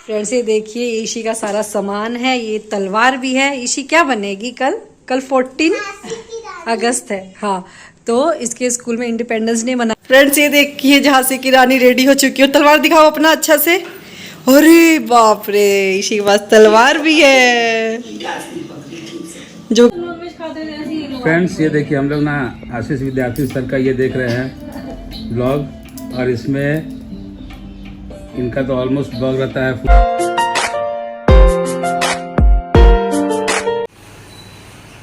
Friends ये देखिए ईशी का सारा सामान है, ये तलवार भी है। ईशी क्या बनेगी कल? कल 14 अगस्त है। हाँ, तो इसके स्कूल में इंडिपेंडेंस डे मना। फ्रेंड्स ये देखिए झांसी की रानी रेडी हो चुकी हो। तलवार दिखाओ अपना अच्छा से। अरे बाप रे, ईशी के पास तलवार भी है। जो फ्रेंड्स ये देखिए हम लोग ना आशीष विद्यार्थी स्तर का ये देख रहे हैं ब्लॉग, और इसमें इनका तो ऑलमोस्ट ब्लॉग रहता है।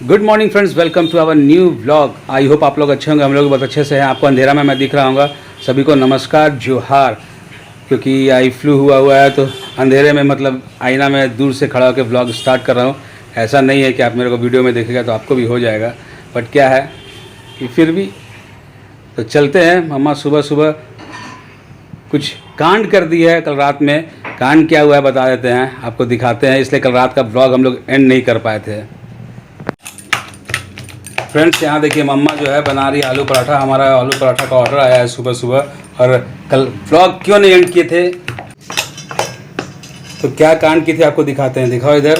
Good morning friends, welcome to our new vlog. I hope आप लोग अच्छे होंगे, हम लोग बहुत अच्छे से हैं। आपको अंधेरा में मैं दिख रहा हूँ। सभी को नमस्कार जोहार। क्योंकि आई फ्लू हुआ है तो अंधेरे में मतलब आईना में दूर से खड़ा होकर व्लॉग स्टार्ट कर रहा हूँ। ऐसा नहीं है कि आप मेरे को वीडियो में देखेगा तो आपको भी हो जाएगा, बट क्या है कि फिर भी तो चलते हैं। मम्मा सुबह सुबह कुछ कांड कर दी है कल रात में। कांड क्या हुआ है बता देते हैं, आपको दिखाते हैं। इसलिए कल रात का व्लॉग हम लोग एंड नहीं कर पाए थे। फ्रेंड्स यहाँ देखिए मम्मा जो है बना रही है आलू पराठा। हमारा आलू पराठा का ऑर्डर आया है सुबह सुबह, और कल व्लॉग क्यों नहीं एंड किए थे तो क्या कांड किए थे आपको दिखाते हैं। दिखाओ इधर।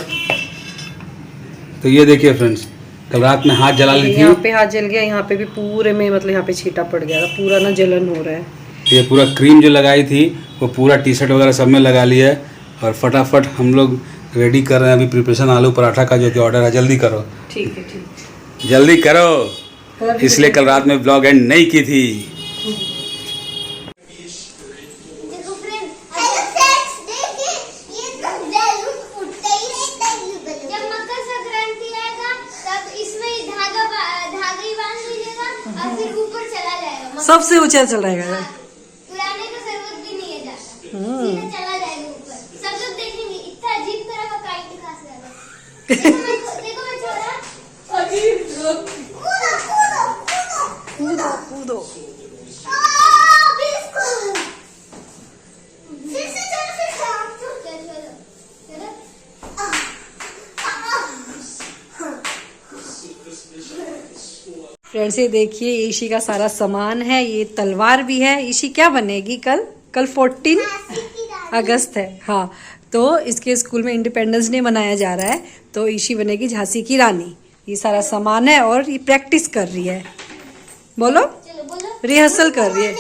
तो ये देखिए फ्रेंड्स, कल रात में हाथ जला ली थी। यहाँ पे हाथ जल गया, यहाँ पे भी पूरे में मतलब यहाँ पे छींटा पड़ गया था, पूरा ना जलन हो रहा है। ये पूरा क्रीम जो लगाई थी वो पूरा टी शर्ट वगैरह सब में लगा लिया है। और फटाफट हम लोग रेडी कर रहे हैं अभी प्रिपरेशन आलू पराठा का जो ऑर्डर है। जल्दी करो, ठीक है, ठीक, जल्दी करो। इसलिए कल रात में ब्लॉग एंड नहीं की थी। सबसे ऊंचा चल रहेगा। उड़ाने का जरूरत भी नहीं है ज्यादा, सीधा चला जाएगा ऊपर। सब लोग देखेंगे इतना अजीब तरह का काइट खास लगा। देखो मैं छोड़ा, अजीब कूदो कूदो कूदो कूदो। बिल्कुल फिर से चलो चलो। फ्रेंड्स ये देखिए ईशी का सारा सामान है, ये तलवार भी है। ईशी क्या बनेगी कल? कल 14 अगस्त है। हाँ, तो इसके स्कूल में इंडिपेंडेंस डे मनाया जा रहा है, तो ईशी बनेगी झांसी की रानी। ये सारा सामान है और ये प्रैक्टिस कर रही है। बोलो, रिहर्सल कर रही है।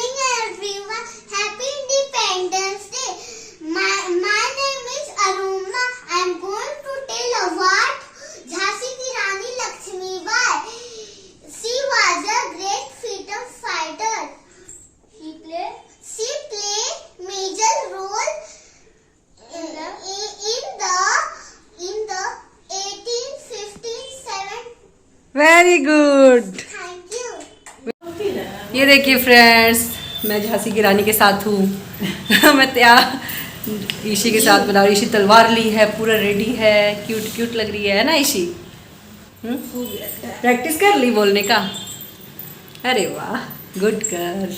Very good. ये देखिए फ्रेंड्स, मैं झांसी की रानी के साथ हूँ। मैं तैयार ईशी के साथ बना रही। ईशी तलवार ली है, पूरा रेडी है, क्यूट क्यूट लग रही है ना ईशी? प्रैक्टिस कर ली बोलने का। अरे वाह, गुड गर्ल।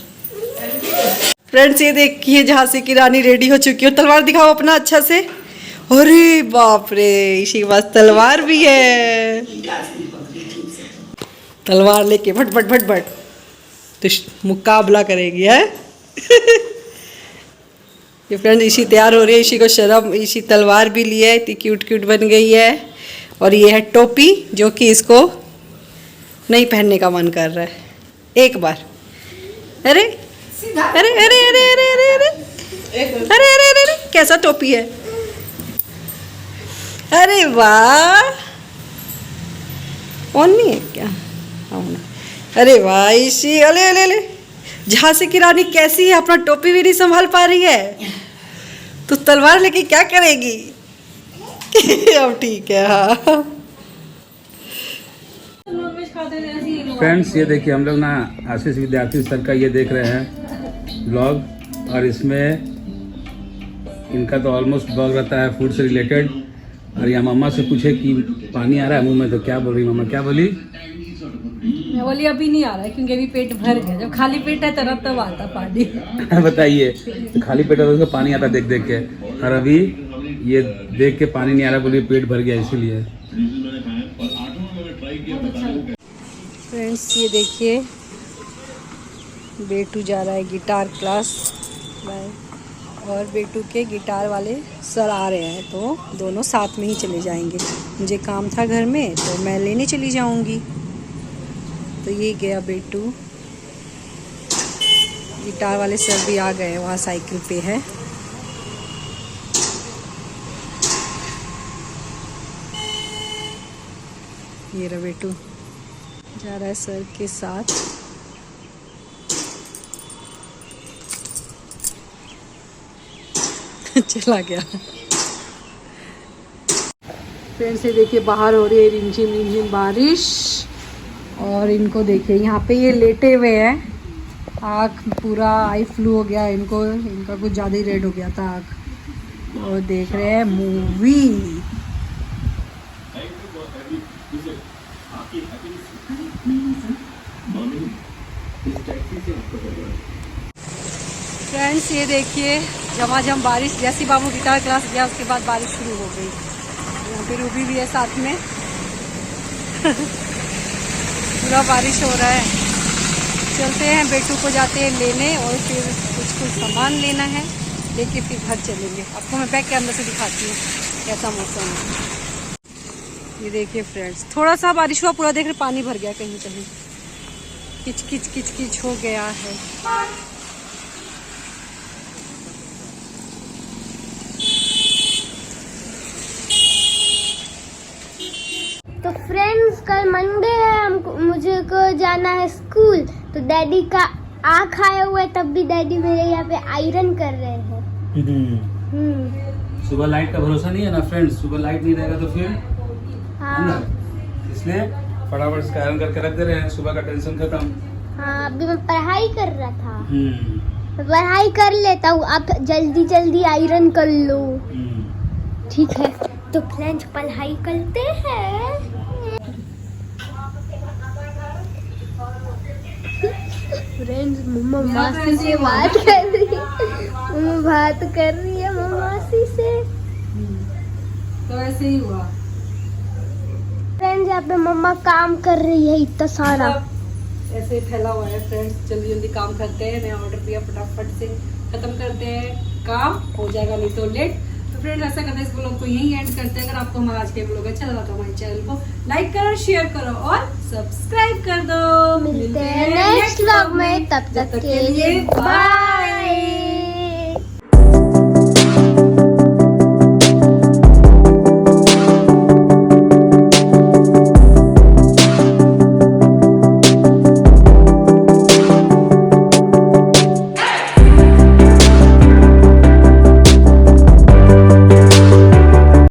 फ्रेंड्स ये देखिए झांसी की रानी रेडी हो चुकी हो। तलवार दिखाओ अपना अच्छा से। अरे बाप रे, ईशी के पास तलवार भी है। तलवार लेके भट भट भट भट तो मुकाबला करेगी है। ये फ्रेंड ईशी तैयार हो रही है। ईशी को शर्म, ईशी तलवार भी ली है, इतनी क्यूट क्यूट बन गई है। और ये है टोपी जो कि इसको नहीं पहनने का मन कर रहा है। एक बार अरे अरे अरे अरे अरे अरे अरे अरे अरे अरे अरे कैसा टोपी है। अरे वाह, ऑन नहीं है क्या? अरे वाह ईशी, अले अले अले, झांसी की रानी कैसी है, अपना टोपी भी नहीं संभाल पा रही है तो तलवार लेके क्या करेगी? अब ठीक है। हाँ फ्रेंड्स ये देखिए हम लोग ना आशीष विद्यार्थी स्तर का ये देख रहे हैं ब्लॉग, और इसमें इनका तो ऑलमोस्ट ब्लॉग रहता है फूड से रिलेटेड। और यहाँ मम्मा से पूछे कि पानी आ रहा है मुंह में, तो क्या बोल रही मम्मा? क्या बोली? मैं बोली अभी नहीं आ रहा है क्योंकि अभी पेट भर गया। जब खाली पेट है तब आता पानी। बताइए, तो खाली पेट है तो उसका पानी आता देख देख के, और अभी ये देख के पानी नहीं आ रहा, बोलिए पेट भर गया इसीलिए। फ्रेंड्स ये देखिए बेटू जा रहा है गिटार क्लास। बाय। और बेटू के गिटार वाले सर आ रहे हैं, तो दोनों साथ में ही चले जाएंगे। मुझे काम था घर में तो मैं लेने चली जाऊंगी। तो ये गया बेटू, गिटार वाले सर भी आ गए, वहाँ साइकिल पे है। ये रहा बेटू जा रहा है सर के साथ। चला गया। फ्रेंड्स ये देखिए बाहर हो रही है रिमझिम रिमझिम बारिश, और इनको देखिए यहाँ पे ये लेटे हुए हैं। आँख पूरा आई फ्लू हो गया इनको, इनका कुछ ज़्यादा ही रेड हो गया था आँख, और देख रहे हैं मूवी। फ्रेंड्स ये देखिए झमाझम बारिश, जैसी बाबू गिटार क्लास गया उसके बाद बारिश शुरू हो गई। यहाँ पे रूबी भी है साथ में। पूरा बारिश हो रहा है। चलते हैं, बेटू को जाते हैं लेने, और फिर कुछ सामान लेना है, लेके फिर घर चलेंगे। आपको मैं बैग के अंदर से दिखाती हूँ कैसा मौसम है। ये देखिए फ्रेंड्स थोड़ा सा बारिश हुआ, पूरा देख रहे पानी भर गया, कहीं कहीं किच किच किच किच हो गया है। तो फ्रेंड्स कल मंडे है, मुझे को जाना है स्कूल। तो डैडी का आँख आया हुआ है, तब भी डैडी मेरे यहाँ पे आयरन कर रहे हैं। सुबह लाइट का भरोसा नहीं है ना फ्रेंड्स, सुबह लाइट नहीं रहेगा तो फिर हाँ, इसलिए फटाफट से आयरन करके रख दे रहे हैं, सुबह का टेंशन खत्म। हाँ अभी मैं पढ़ाई कर रहा था। मैं पढ़ाई कर लेता हूँ, आप जल्दी जल्दी आयरन कर लो। ठीक है तो फ्रेंड्स पढ़ाई करते हैं। फ्रेंड्स मम्मा मासी से बात कर रही है, मम्मा बात कर रही है मम्मा मासी से। तो ऐसे ही हुआ फ्रेंड्स, यहाँ पे मम्मा काम कर रही है इतना सारा। ऐसे ही फैला हुआ है फ्रेंड्स। जल्दी जल्दी काम करते हैं, मैं ऑर्डर दिया, फटाफट से खत्म करते हैं, काम हो जाएगा नहीं तो लेट। तो फ्रेंड्स ऐसा करते हैं, इस ब्लॉग को यहीं एंड करते हैं। अगर आपको हमारा आज के ब्लॉग अच्छा लगा तो हमारे चैनल को लाइक करो, शेयर करो और सब्सक्राइब कर दो। मिलते हैं नेक्स्ट व्लॉग में, तब तक के लिए बाय।